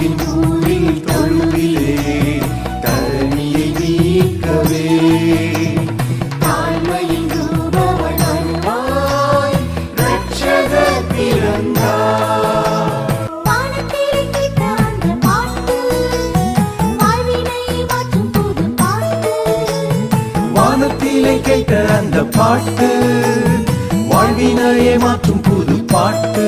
தாயின் ஊரில் தொழுவிலே தரணியை மீட்கவே தாய்மையின் ரூபமாய் வருவாய் ரட்சகர் பிறந்தார். வானத்திலே கேட்ட அந்த பாட்டு வாழ்வினை மாற்றும் புது பாட்டு. வானத்திலே கேட்ட அந்த பாட்டு வாழ்வினையே மாற்றும் புது பாட்டு.